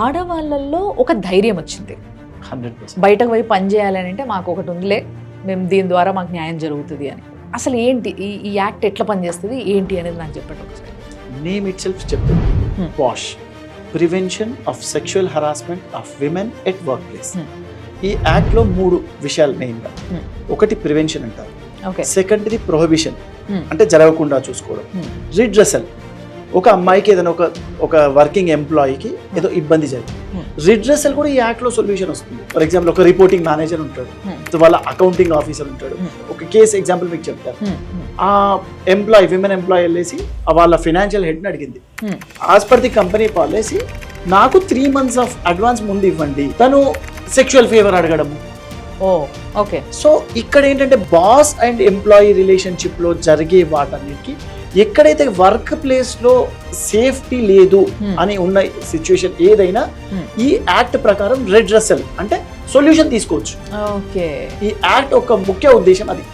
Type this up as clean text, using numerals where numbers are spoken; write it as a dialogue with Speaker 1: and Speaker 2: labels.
Speaker 1: ఆడవాళ్ళల్లో ఒక ధైర్యం వచ్చింది,
Speaker 2: 100%.
Speaker 1: బయటకు పోయి పని చేయాలని అంటే మాకు ఒకటి ఉందిలే, మేము దీని ద్వారా మాకు న్యాయం జరుగుతుంది అని. అసలు ఏంటి ఈ యాక్ట్ ఎట్లా పనిచేస్తుంది ఏంటి అనేది నాకు చెప్పండి ఒకసారి.
Speaker 2: నేమ్ ఇట్ సెల్ఫ్ చెప్తుంది, POSH, prevention of sexual harassment of women at workplace. ఈ యాక్ట్లో 3 విషయాలు మెయిన్గా. ఒకటి ప్రివెన్షన్ అంటారు,
Speaker 1: ఓకే,
Speaker 2: సెకండ్ది ప్రొహిబిషన్ అంటే జరగకుండా చూసుకోవడం, రిడ్రెసల్ ఒక అమ్మాయికి ఏదైనా ఒక వర్కింగ్ ఎంప్లాయీకి ఏదో ఇబ్బంది జరిగింది, రిడ్రెసల్ కూడా ఈ యాక్ట్లో సొల్యూషన్ వస్తుంది. ఫర్ ఎగ్జాంపుల్ ఒక రిపోర్టింగ్ మేనేజర్ ఉంటాడు, వాళ్ళ అకౌంటింగ్ ఆఫీసర్ ఉంటాడు. ఒక కేసు ఎగ్జాంపుల్ మీకు చెప్తారు, ఆ విమెన్ ఎంప్లాయీ వెళ్ళేసి వాళ్ళ ఫైనాన్షియల్ హెడ్ని అడిగింది, as per the company policy నాకు 3 months ఆఫ్ అడ్వాన్స్ ముందు ఇవ్వండి, తను సెక్షువల్ ఫేవర్ అడగడము.
Speaker 1: ఓకే.
Speaker 2: సో ఇక్కడ ఏంటంటే బాస్ అండ్ ఎంప్లాయీ రిలేషన్షిప్లో జరిగే వాటన్నిటికీ ఎక్కడైతే వర్క్ ప్లేస్లో సేఫ్టీ లేదు అని ఉన్న సిచ్యువేషన్ ఏదైనా ఈ యాక్ట్ ప్రకారం రెడ్రెసల్ అంటే సొల్యూషన్ తీసుకోవచ్చు.
Speaker 1: ఓకే,
Speaker 2: ఈ యాక్ట్ ఒక ముఖ్య ఉద్దేశం అది.